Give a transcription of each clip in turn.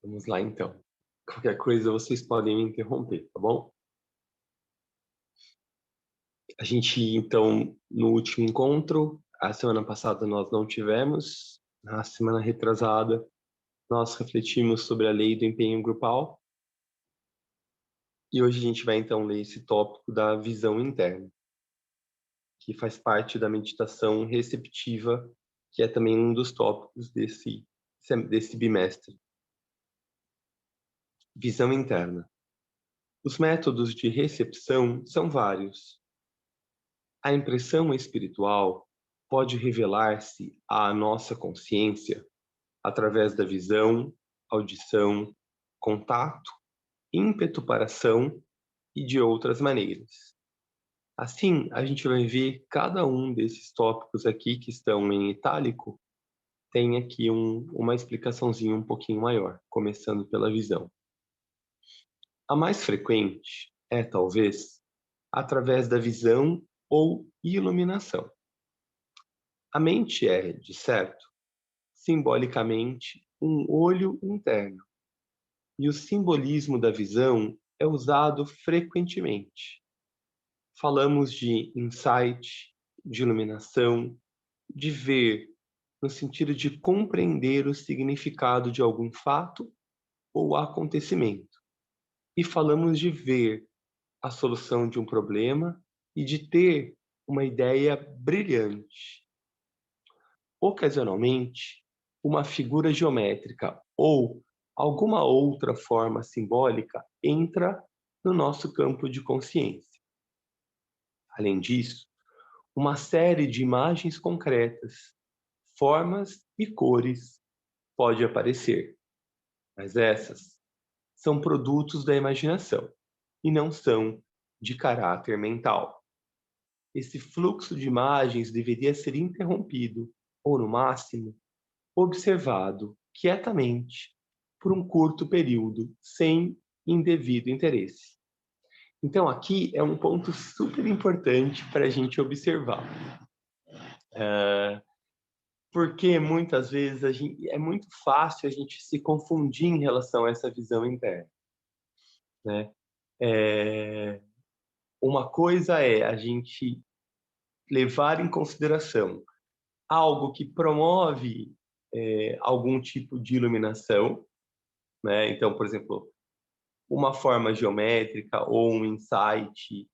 Vamos lá, então. Qualquer coisa vocês podem me interromper, tá bom? A gente, então, no último encontro, a semana passada nós não tivemos, na semana retrasada, nós refletimos sobre a lei do empenho grupal, e hoje a gente vai, então, ler esse tópico da visão interna, que faz parte da meditação receptiva, que é também um dos tópicos desse bimestre. Visão interna. Os métodos de recepção são vários. A impressão espiritual pode revelar-se à nossa consciência através da visão, audição, contato, ímpeto para ação e de outras maneiras. Assim, a gente vai ver cada um desses tópicos aqui que estão em itálico tem aqui uma explicaçãozinha um pouquinho maior, começando pela visão. A mais frequente é, talvez, através da visão ou iluminação. A mente é, de certo, simbolicamente, um olho interno, e o simbolismo da visão é usado frequentemente. Falamos de insight, de iluminação, de ver, no sentido de compreender o significado de algum fato ou acontecimento. E falamos de ver a solução de um problema e de ter uma ideia brilhante. Ocasionalmente, uma figura geométrica ou alguma outra forma simbólica entra no nosso campo de consciência. Além disso, uma série de imagens concretas, formas e cores pode aparecer, mas essas são produtos da imaginação e não são de caráter mental. Esse fluxo de imagens deveria ser interrompido, ou no máximo, observado quietamente por um curto período, sem indevido interesse. Então, aqui é um ponto super importante para a gente observar. Porque muitas vezes é muito fácil a gente se confundir em relação a essa visão interna, né? Uma coisa é a gente levar em consideração algo que promove algum tipo de iluminação, né? Então, por exemplo, uma forma geométrica ou um insight,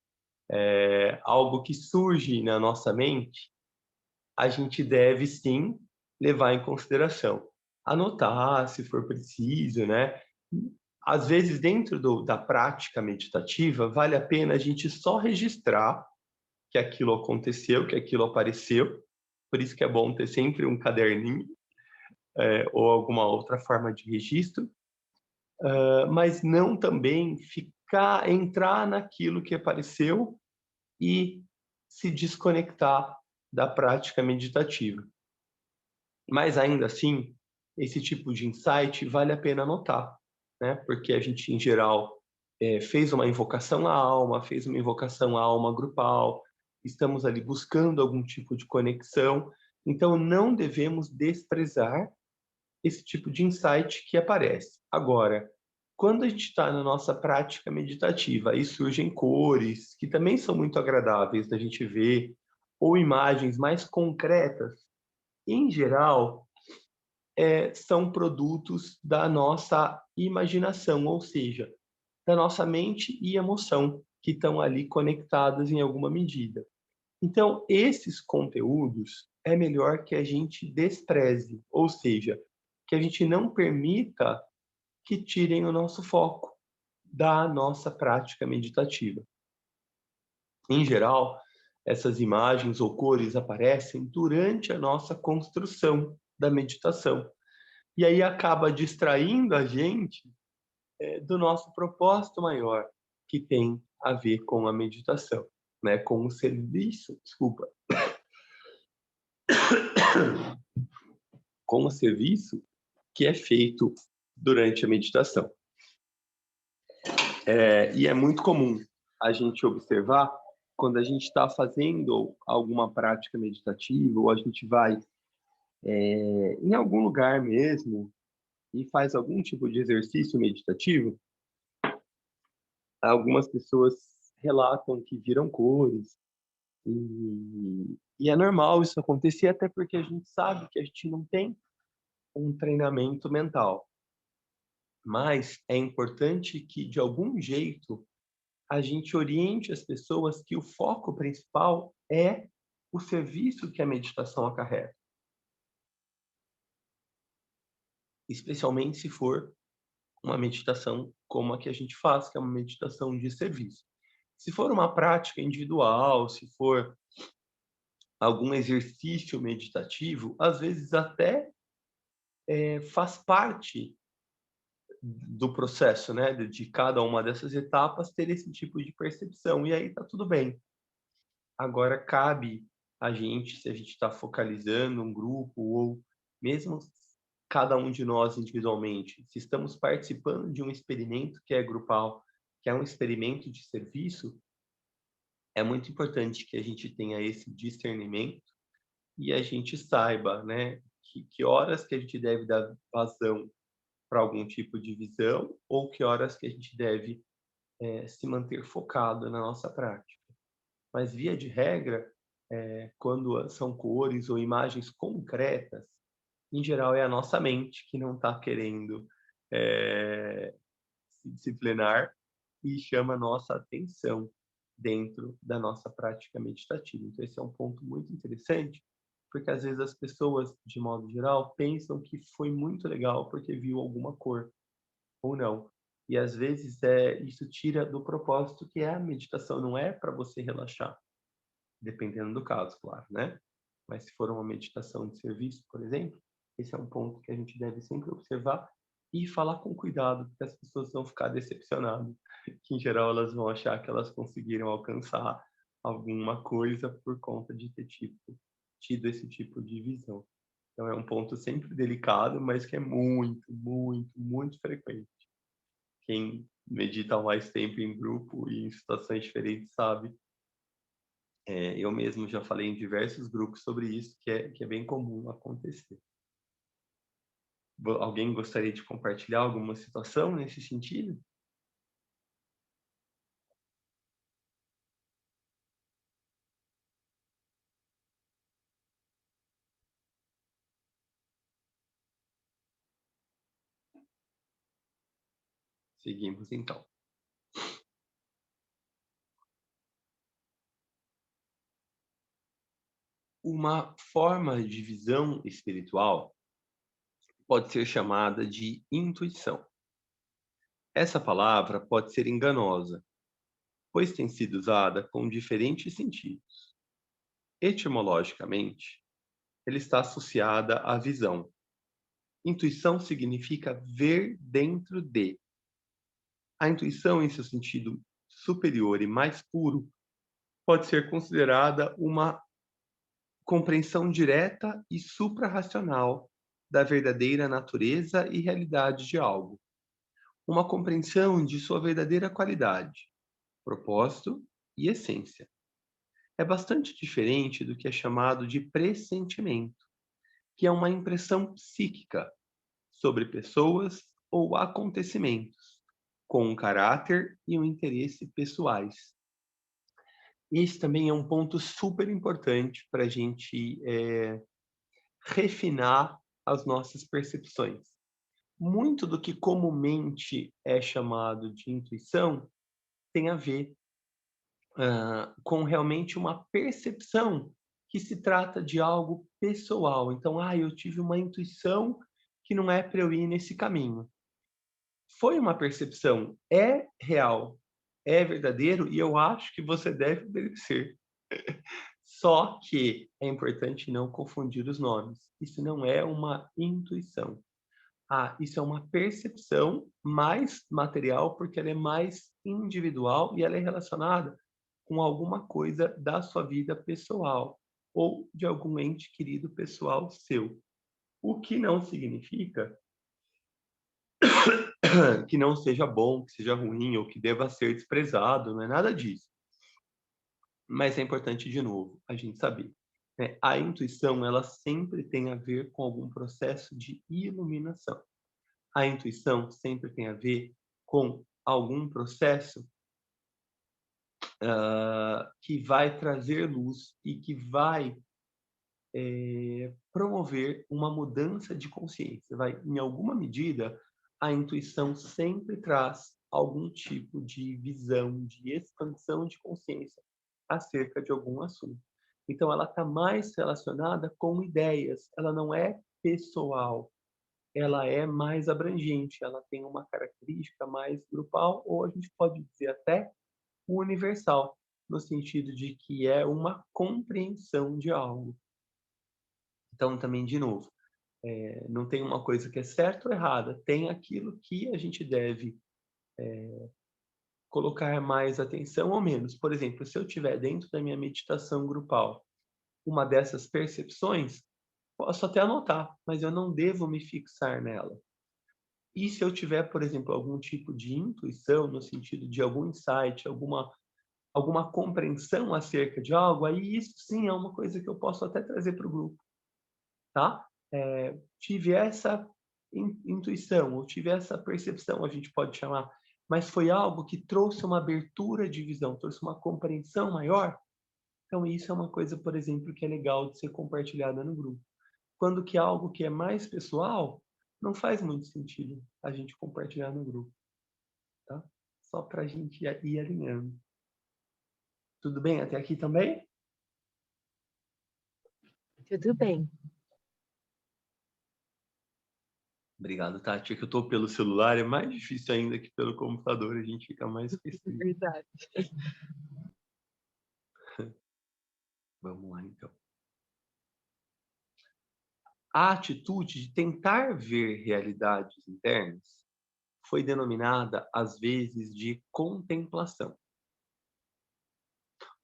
algo que surge na nossa mente, a gente deve sim levar em consideração. Anotar, se for preciso, né? Às vezes, dentro da prática meditativa, vale a pena a gente só registrar que aquilo aconteceu, que aquilo apareceu. Por isso que é bom ter sempre um caderninho, ou alguma outra forma de registro, mas não também entrar naquilo que apareceu e se desconectar da prática meditativa. Mas ainda assim, esse tipo de insight vale a pena anotar, né? Porque a gente, em geral, fez uma invocação à alma, fez uma invocação à alma grupal, estamos ali buscando algum tipo de conexão, então não devemos desprezar esse tipo de insight que aparece. Agora, quando a gente está na nossa prática meditativa e surgem cores, que também são muito agradáveis da gente ver, ou imagens mais concretas, em geral, são produtos da nossa imaginação, ou seja, da nossa mente e emoção, que estão ali conectadas em alguma medida. Então, esses conteúdos é melhor que a gente despreze, ou seja, que a gente não permita que tirem o nosso foco da nossa prática meditativa. Em geral, essas imagens ou cores aparecem durante a nossa construção da meditação. E aí acaba distraindo a gente do nosso propósito maior, que tem a ver com a meditação, né? Com o serviço, desculpa, com o serviço que é feito durante a meditação. E é muito comum a gente observar quando a gente está fazendo alguma prática meditativa ou a gente vai em algum lugar mesmo e faz algum tipo de exercício meditativo, algumas pessoas relatam que viram cores, e é normal isso acontecer, até porque a gente sabe que a gente não tem um treinamento mental. Mas é importante que, de algum jeito, a gente oriente as pessoas que o foco principal é o serviço que a meditação acarreta, especialmente se for uma meditação como a que a gente faz, que é uma meditação de serviço. Se for uma prática individual, se for algum exercício meditativo, às vezes até faz parte do processo, né, de cada uma dessas etapas ter esse tipo de percepção, e aí tá tudo bem. Agora cabe a gente, se a gente está focalizando um grupo ou mesmo cada um de nós individualmente, se estamos participando de um experimento que é grupal, que é um experimento de serviço, é muito importante que a gente tenha esse discernimento e a gente saiba, né, que horas que a gente deve dar vazão para algum tipo de visão ou que horas que a gente deve se manter focado na nossa prática. Mas, via de regra, quando são cores ou imagens concretas, em geral é a nossa mente que não está querendo se disciplinar e chama a nossa atenção dentro da nossa prática meditativa. Então, esse é um ponto muito interessante, porque às vezes as pessoas, de modo geral, pensam que foi muito legal porque viu alguma cor, ou não. E às vezes isso tira do propósito que é a meditação, não é para você relaxar, dependendo do caso, claro, né? Mas se for uma meditação de serviço, por exemplo, esse é um ponto que a gente deve sempre observar e falar com cuidado, porque as pessoas vão ficar decepcionadas, que em geral elas vão achar que elas conseguiram alcançar alguma coisa por conta de ter tido esse tipo de visão. Então é um ponto sempre delicado, mas que é muito, muito, muito frequente. Quem medita há mais tempo em grupo e em situações diferentes sabe. Eu mesmo já falei em diversos grupos sobre isso, que é bem comum acontecer. Alguém gostaria de compartilhar alguma situação nesse sentido? Seguimos então. Uma forma de visão espiritual pode ser chamada de intuição. Essa palavra pode ser enganosa, pois tem sido usada com diferentes sentidos. Etimologicamente, ela está associada à visão. Intuição significa ver dentro de. A intuição, em seu sentido superior e mais puro, pode ser considerada uma compreensão direta e suprarracional da verdadeira natureza e realidade de algo. Uma compreensão de sua verdadeira qualidade, propósito e essência. É bastante diferente do que é chamado de pressentimento, que é uma impressão psíquica sobre pessoas ou acontecimentos, com um caráter e um interesse pessoais. Esse também é um ponto super importante para a gente refinar as nossas percepções. Muito do que comumente é chamado de intuição tem a ver com realmente uma percepção que se trata de algo pessoal. Então, eu tive uma intuição que não é para eu ir nesse caminho. Foi uma percepção, é real, é verdadeiro e eu acho que você deve obedecer. Só que é importante não confundir os nomes. Isso não é uma intuição. Isso é uma percepção mais material, porque ela é mais individual e ela é relacionada com alguma coisa da sua vida pessoal ou de algum ente querido pessoal seu. O que não significa que não seja bom, que seja ruim ou que deva ser desprezado, não é nada disso. Mas é importante, de novo, a gente saber, né? A intuição, ela sempre tem a ver com algum processo de iluminação. A intuição sempre tem a ver com algum processo que vai trazer luz e que vai promover uma mudança de consciência. Em alguma medida, a intuição sempre traz algum tipo de visão, de expansão de consciência acerca de algum assunto. Então, ela está mais relacionada com ideias, ela não é pessoal, ela é mais abrangente, ela tem uma característica mais grupal, ou a gente pode dizer até universal, no sentido de que é uma compreensão de algo. Então, também, de novo, não tem uma coisa que é certa ou errada, tem aquilo que a gente deve colocar mais atenção ou menos. Por exemplo, se eu tiver dentro da minha meditação grupal uma dessas percepções, posso até anotar, mas eu não devo me fixar nela. E se eu tiver, por exemplo, algum tipo de intuição, no sentido de algum insight, alguma compreensão acerca de algo, aí isso sim é uma coisa que eu posso até trazer para o grupo, tá? Tive essa intuição, ou tive essa percepção, a gente pode chamar, mas foi algo que trouxe uma abertura de visão, trouxe uma compreensão maior. Então isso é uma coisa, por exemplo, que é legal de ser compartilhada no grupo. Quando que algo que é mais pessoal, não faz muito sentido a gente compartilhar no grupo, tá? Só para a gente ir alinhando. Tudo bem até aqui também? Tudo bem. Obrigado, Tati. É que eu estou pelo celular, é mais difícil ainda que pelo computador, a gente fica mais restrito. Verdade. Vamos lá, então. A atitude de tentar ver realidades internas foi denominada, às vezes, de contemplação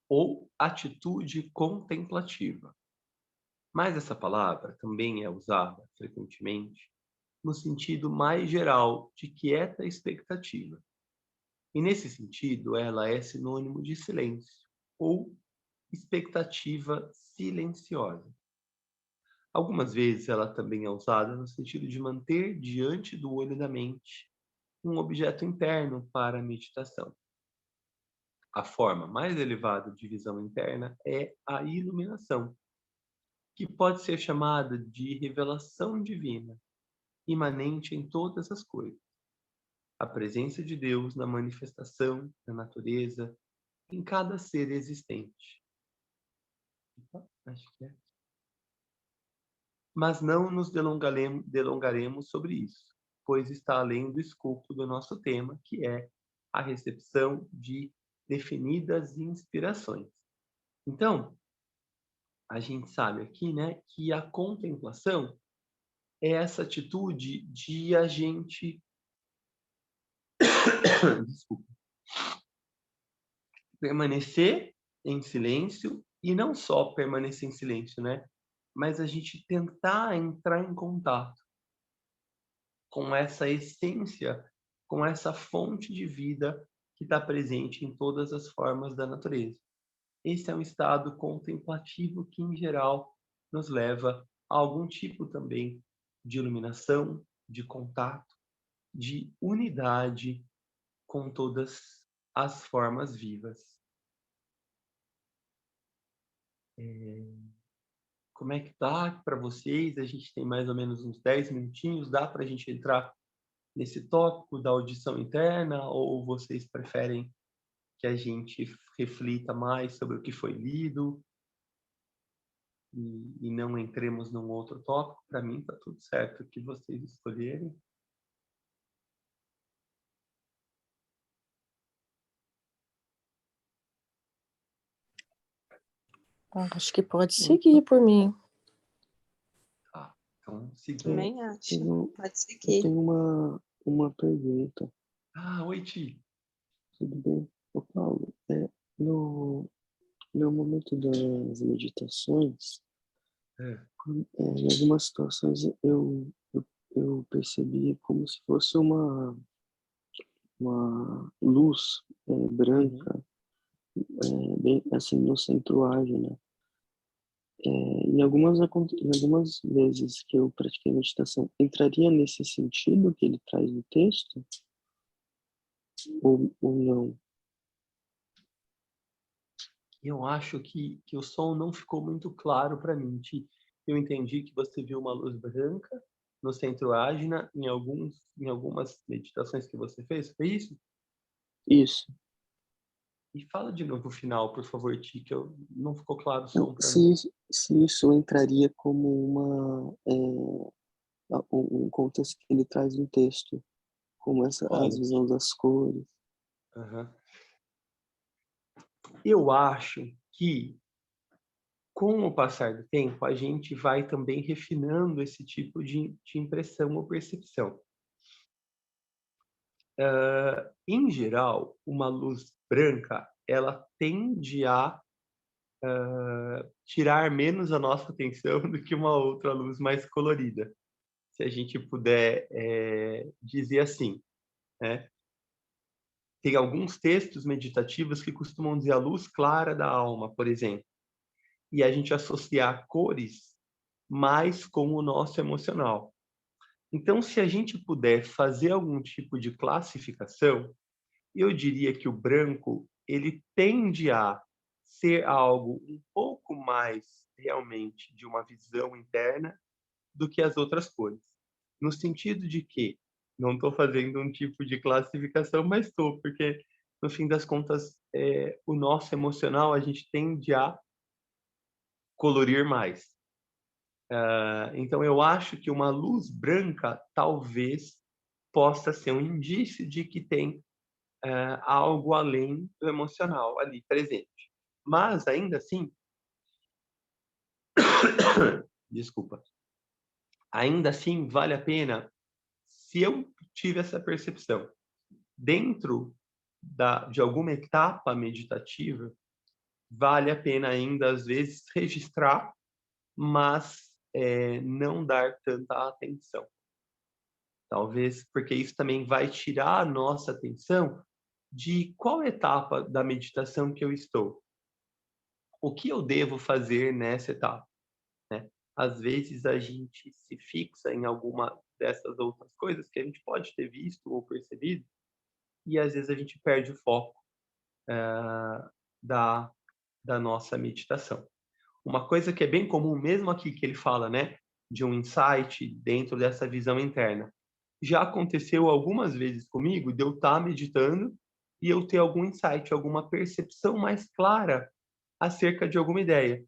ou atitude contemplativa. Mas essa palavra também é usada frequentemente no sentido mais geral de quieta expectativa. E nesse sentido, ela é sinônimo de silêncio ou expectativa silenciosa. Algumas vezes ela também é usada no sentido de manter diante do olho da mente um objeto interno para a meditação. A forma mais elevada de visão interna é a iluminação, que pode ser chamada de revelação divina, imanente em todas as coisas. A presença de Deus na manifestação da natureza, em cada ser existente. Acho que é. Mas não nos delongaremos sobre isso, pois está além do escopo do nosso tema, que é a recepção de definidas inspirações. Então, a gente sabe aqui, né, que a contemplação é essa atitude de a gente desculpa, permanecer em silêncio e não só permanecer em silêncio, né, mas a gente tentar entrar em contato com essa essência, com essa fonte de vida que está presente em todas as formas da natureza. Esse é um estado contemplativo que, em geral, nos leva a algum tipo também de iluminação, de contato, de unidade com todas as formas vivas. Como é que tá para vocês? A gente tem mais ou menos uns 10 minutinhos, dá para a gente entrar nesse tópico da audição interna, ou vocês preferem que a gente reflita mais sobre o que foi lido e não entremos num outro tópico? Para mim tá tudo certo, o que vocês escolherem. Acho que pode seguir por mim. Tá, então seguindo. Também acho. Pode Eu seguir. tenho uma pergunta. Oi, Ti. Tudo bem? Ô, Paulo, no momento das meditações, É. em algumas situações eu percebi como se fosse uma luz branca, bem assim, no centro ágil, né? Em algumas vezes que eu pratiquei meditação, entraria nesse sentido que ele traz no texto? Ou não? Eu acho que o som não ficou muito claro para mim. Eu entendi que você viu uma luz branca no centro ágina em algumas meditações que você fez, foi isso? Isso. E fala de novo o final, por favor, Ti, que não ficou claro o Não, som para mim. se isso entraria como um contexto que ele traz no texto, como as Olha, visões das cores. aham. Eu acho que, com o passar do tempo, a gente vai também refinando esse tipo de impressão ou percepção. Em geral, uma luz branca, ela tende a tirar menos a nossa atenção do que uma outra luz mais colorida. Se a gente puder dizer assim, né? Tem alguns textos meditativos que costumam dizer a luz clara da alma, por exemplo, e a gente associar cores mais com o nosso emocional. Então, se a gente puder fazer algum tipo de classificação, eu diria que o branco, ele tende a ser algo um pouco mais realmente de uma visão interna do que as outras cores. No sentido de que não estou fazendo um tipo de classificação, mas estou, porque no fim das contas, o nosso emocional a gente tende a colorir mais. Então eu acho que uma luz branca talvez possa ser um indício de que tem algo além do emocional ali presente. Mas ainda assim, desculpa, ainda assim vale a pena, se eu tive essa percepção dentro de alguma etapa meditativa, vale a pena ainda às vezes registrar, mas não dar tanta atenção. Talvez porque isso também vai tirar a nossa atenção de qual etapa da meditação que eu estou. O que eu devo fazer nessa etapa, né? Às vezes a gente se fixa em alguma dessas outras coisas que a gente pode ter visto ou percebido, e às vezes a gente perde o foco da, da nossa meditação. Uma coisa que é bem comum, mesmo aqui que ele fala, né, de um insight dentro dessa visão interna, já aconteceu algumas vezes comigo de eu estar meditando e eu ter algum insight, alguma percepção mais clara acerca de alguma ideia.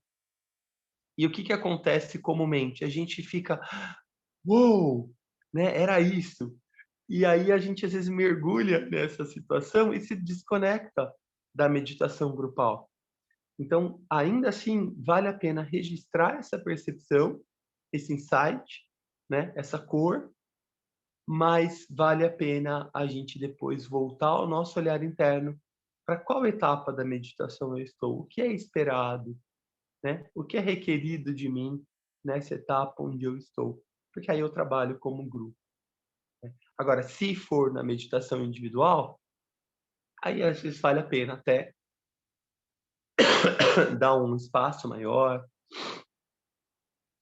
E o que que acontece comumente? A gente fica, uou, né, era isso. E aí a gente às vezes mergulha nessa situação e se desconecta da meditação grupal. Então, ainda assim, vale a pena registrar essa percepção, esse insight, né, essa cor, mas vale a pena a gente depois voltar ao nosso olhar interno para qual etapa da meditação eu estou, o que é esperado, né? O que é requerido de mim nessa etapa onde eu estou, porque aí eu trabalho como um grupo. Né? Agora, se for na meditação individual, aí às vezes vale a pena até dar um espaço maior,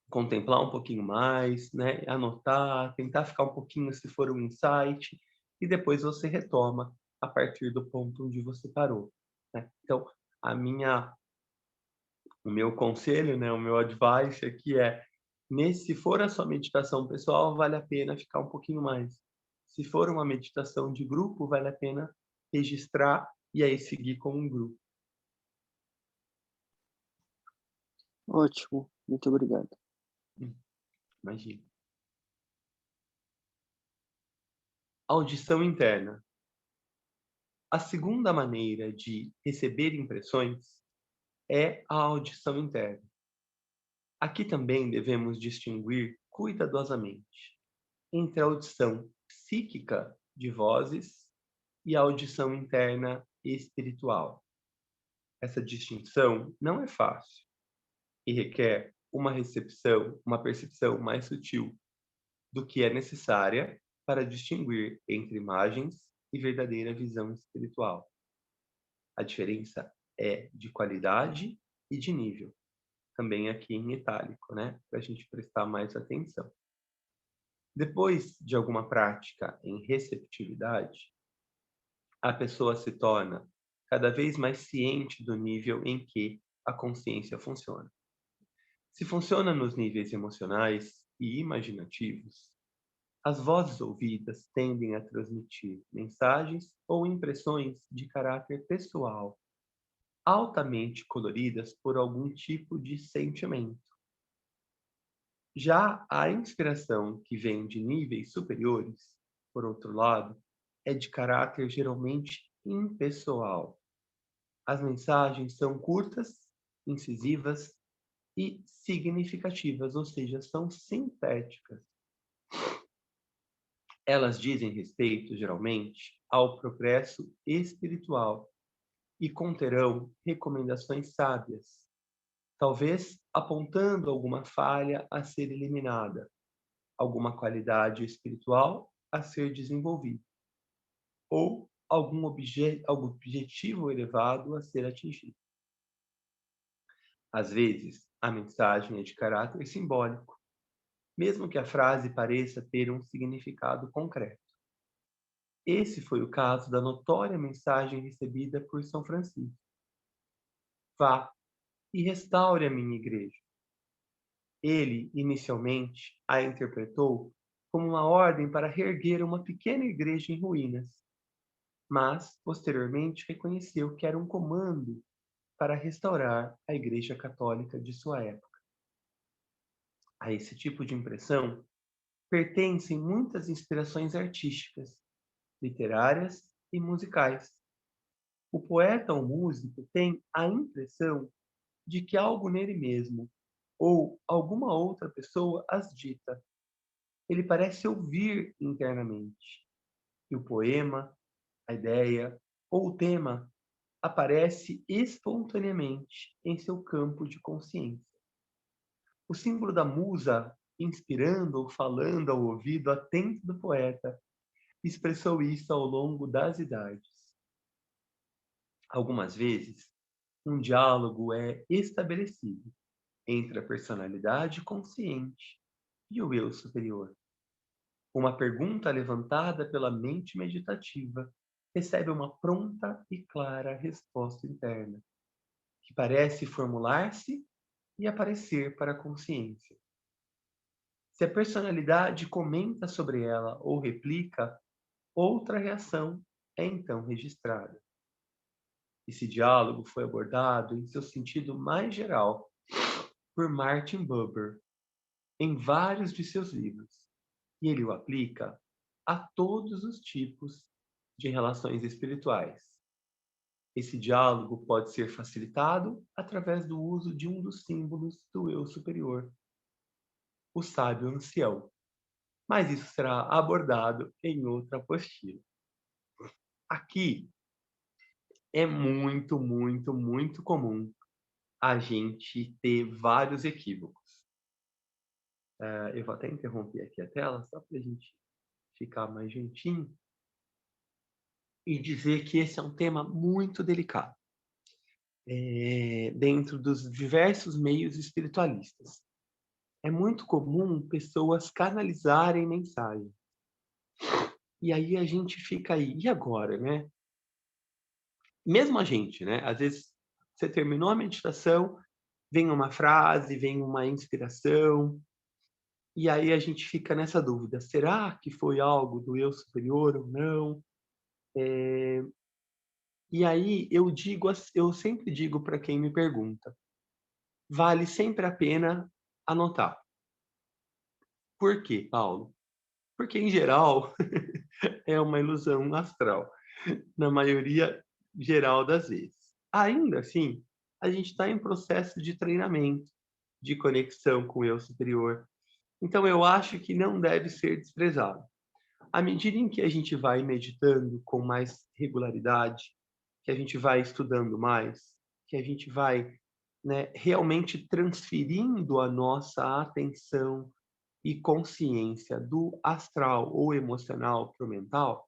contemplar um pouquinho mais, né? Anotar, tentar ficar um pouquinho se for um insight, e depois você retoma a partir do ponto onde você parou. Né? Então, a minha o meu conselho, né, o meu advice aqui é, se for a sua meditação pessoal, vale a pena ficar um pouquinho mais. Se for uma meditação de grupo, vale a pena registrar e aí seguir com um grupo. Ótimo, muito obrigado. Imagina. Audição interna. A segunda maneira de receber impressões é a audição interna. Aqui também devemos distinguir cuidadosamente entre a audição psíquica de vozes e a audição interna espiritual. Essa distinção não é fácil e requer uma percepção mais sutil do que é necessária para distinguir entre imagens e verdadeira visão espiritual. A diferença é de qualidade e de nível. também aqui em itálico, né? Para a gente prestar mais atenção. Depois de alguma prática em receptividade, a pessoa se torna cada vez mais ciente do nível em que a consciência funciona. Se funciona nos níveis emocionais e imaginativos, as vozes ouvidas tendem a transmitir mensagens ou impressões de caráter pessoal, altamente coloridas por algum tipo de sentimento. Já a inspiração que vem de níveis superiores, por outro lado, é de caráter geralmente impessoal. As mensagens são curtas, incisivas e significativas, ou seja, são sintéticas. Elas dizem respeito, geralmente, ao progresso espiritual e conterão recomendações sábias, talvez apontando alguma falha a ser eliminada, alguma qualidade espiritual a ser desenvolvida, ou algum objetivo elevado a ser atingido. Às vezes, a mensagem é de caráter simbólico, mesmo que a frase pareça ter um significado concreto. Esse foi o caso da notória mensagem recebida por São Francisco: "Vá e restaure a minha igreja." Ele, inicialmente, a interpretou como uma ordem para reerguer uma pequena igreja em ruínas, mas, posteriormente, reconheceu que era um comando para restaurar a Igreja Católica de sua época. A esse tipo de impressão pertencem muitas inspirações artísticas, literárias e musicais. O poeta ou músico tem a impressão de que algo nele mesmo ou alguma outra pessoa as dita. Ele parece ouvir internamente. E o poema, a ideia ou o tema aparece espontaneamente em seu campo de consciência. O símbolo da musa inspirando ou falando ao ouvido atento do poeta expressou isso ao longo das idades. Algumas vezes, um diálogo é estabelecido entre a personalidade consciente e o eu superior. Uma pergunta levantada pela mente meditativa recebe uma pronta e clara resposta interna, que parece formular-se e aparecer para a consciência. Se a personalidade comenta sobre ela ou replica, outra reação é então registrada. Esse diálogo foi abordado em seu sentido mais geral por Martin Buber em vários de seus livros, e ele o aplica a todos os tipos de relações espirituais. Esse diálogo pode ser facilitado através do uso de um dos símbolos do eu superior, o sábio ancião, mas isso será abordado em outra apostila. Aqui é muito, muito, muito comum a gente ter vários equívocos. Eu vou até interromper aqui a tela, só para a gente ficar mais juntinho, e dizer que esse é um tema muito delicado, dentro dos diversos meios espiritualistas. É muito comum pessoas canalizarem mensagem. E aí a gente fica aí, e agora, né? Mesmo a gente, né? Às vezes você terminou a meditação, vem uma frase, vem uma inspiração, e aí a gente fica nessa dúvida: será que foi algo do eu superior ou não? E aí eu sempre digo para quem me pergunta: vale sempre a pena anotar. Por quê, Paulo? Porque, em geral, é uma ilusão astral, na maioria geral das vezes. Ainda assim, a gente está em processo de treinamento, de conexão com o eu superior. Então, eu acho que não deve ser desprezado. À medida em que a gente vai meditando com mais regularidade, que a gente vai estudando mais, que a gente vai, né, realmente transferindo a nossa atenção e consciência do astral ou emocional para o mental,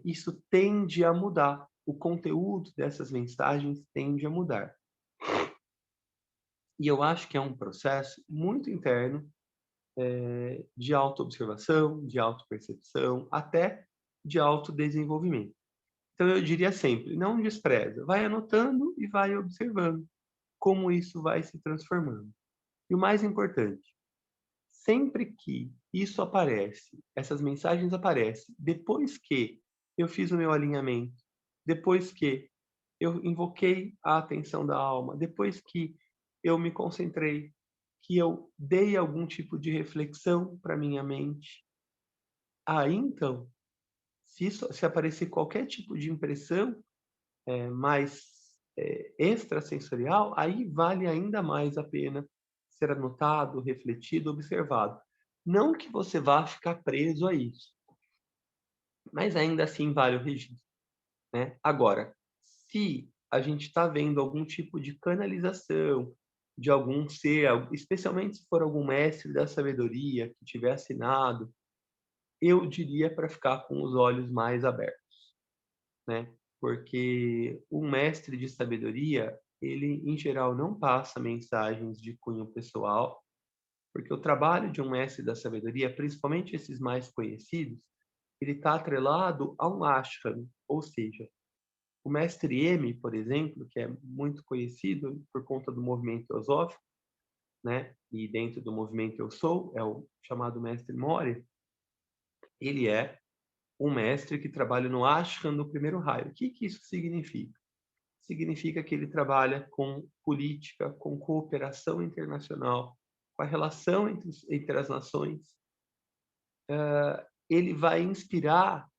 isso tende a mudar. O conteúdo dessas mensagens tende a mudar. E eu acho que é um processo muito interno, de autoobservação, de autopercepção, até de autodesenvolvimento. Então eu diria sempre, não despreza, vai anotando e vai observando como isso vai se transformando. E o mais importante, sempre que isso aparece, essas mensagens aparecem, depois que eu fiz o meu alinhamento, depois que eu invoquei a atenção da alma, depois que eu me concentrei, que eu dei algum tipo de reflexão para minha mente, aí então, se aparecer qualquer tipo de impressão, mais, extrasensorial, aí vale ainda mais a pena ser anotado, refletido, observado. Não que você vá ficar preso a isso, mas ainda assim vale o registro, né. Agora, se a gente está vendo algum tipo de canalização de algum ser, especialmente se for algum mestre da sabedoria que tiver assinado, eu diria para ficar com os olhos mais abertos, né, porque o mestre de sabedoria, ele em geral não passa mensagens de cunho pessoal, porque o trabalho de um mestre da sabedoria, principalmente esses mais conhecidos, ele está atrelado a um ashram, ou seja, o mestre M, por exemplo, que é muito conhecido por conta do movimento teosófico, né, e dentro do movimento Eu Sou, é o chamado mestre Moria, ele é um mestre que trabalha no ashram do primeiro raio. O que que isso significa? Significa que ele trabalha com política, com cooperação internacional, com a relação entre as nações. Ele vai inspirar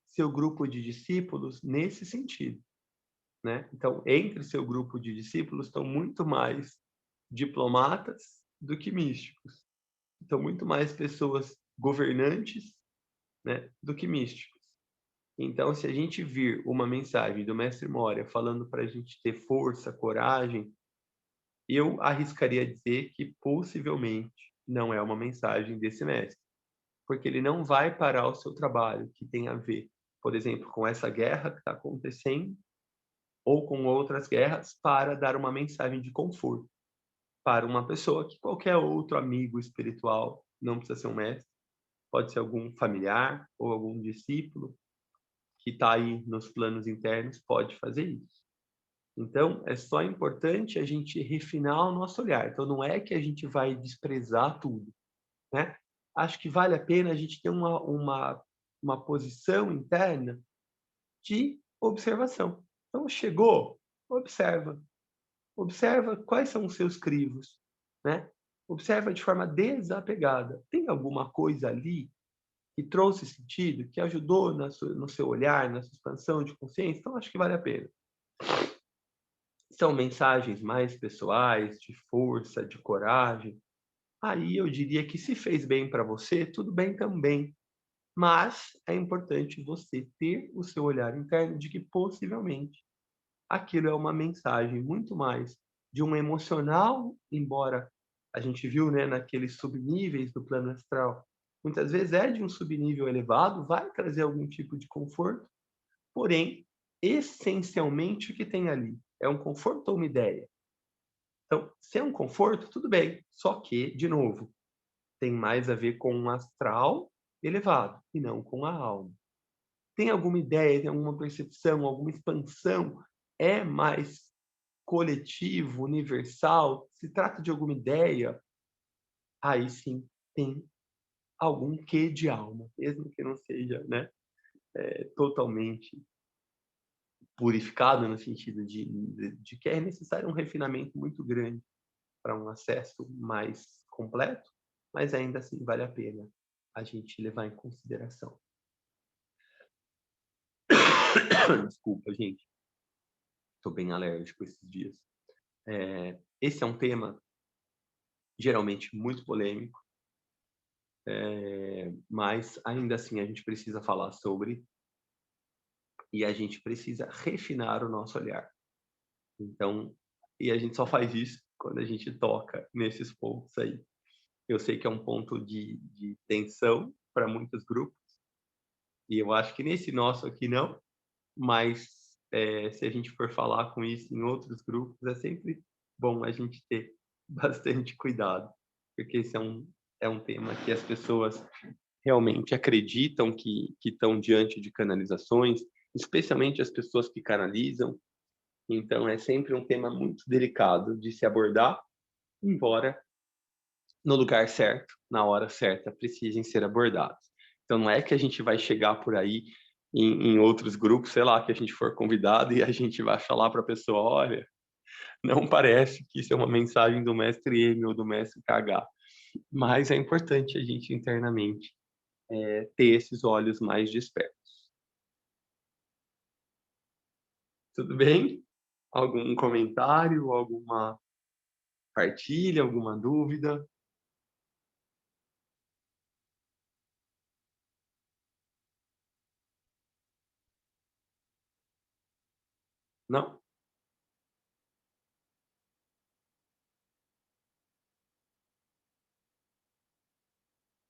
seu grupo de discípulos nesse sentido, né. Então, entre seu grupo de discípulos estão muito mais diplomatas do que místicos. Então, muito mais pessoas governantes, né, do que místicos. Então, se a gente vir uma mensagem do mestre Moria falando para a gente ter força, coragem, eu arriscaria dizer que possivelmente não é uma mensagem desse mestre, porque ele não vai parar o seu trabalho que tem a ver, por exemplo, com essa guerra que está acontecendo ou com outras guerras para dar uma mensagem de conforto para uma pessoa que qualquer outro amigo espiritual, não precisa ser um mestre, pode ser algum familiar ou algum discípulo que está aí nos planos internos, pode fazer isso. Então, é só importante a gente refinar o nosso olhar. Então, não é que a gente vai desprezar tudo, né? Acho que vale a pena a gente ter uma posição interna de observação. Então, chegou, observa. Observa quais são os seus crivos, né? Observa de forma desapegada. Tem alguma coisa ali que trouxe sentido, que ajudou no seu olhar, na sua expansão de consciência? Então, acho que vale a pena. São mensagens mais pessoais, de força, de coragem. Aí eu diria que se fez bem para você, tudo bem também. Mas é importante você ter o seu olhar interno de que possivelmente aquilo é uma mensagem muito mais de um emocional, embora a gente viu, né, naqueles subníveis do plano astral, muitas vezes é de um subnível elevado, vai trazer algum tipo de conforto, porém, essencialmente o que tem ali é um conforto ou uma ideia? Então, se é um conforto, tudo bem, só que, de novo, tem mais a ver com um astral elevado e não com a alma. Tem alguma ideia, tem alguma percepção, alguma expansão, é mais coletivo, universal, se trata de alguma ideia, aí sim tem algum quê de alma, mesmo que não seja, né, totalmente purificado no sentido de que é necessário um refinamento muito grande para um acesso mais completo, mas ainda assim vale a pena a gente levar em consideração. Desculpa, gente, estou bem alérgico esses dias. Esse é um tema geralmente muito polêmico, mas ainda assim a gente precisa falar sobre e a gente precisa refinar o nosso olhar. Então, e a gente só faz isso quando a gente toca nesses pontos aí. Eu sei que é um ponto de tensão para muitos grupos, e eu acho que nesse nosso aqui não, mas se a gente for falar com isso em outros grupos, é sempre bom a gente ter bastante cuidado, porque esse é um tema que as pessoas realmente acreditam que estão diante de canalizações, especialmente as pessoas que canalizam. Então é sempre um tema muito delicado de se abordar, embora no lugar certo, na hora certa, precisem ser abordados. Então não é que a gente vai chegar por aí em outros grupos, sei lá, que a gente for convidado e a gente vai falar para a pessoa: olha, não parece que isso é uma mensagem do mestre M ou do mestre KH, mas é importante a gente internamente ter esses olhos mais despertos. Tudo bem? Algum comentário, alguma partilha, alguma dúvida? Não?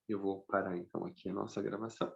Eu vou parar então aqui a nossa gravação.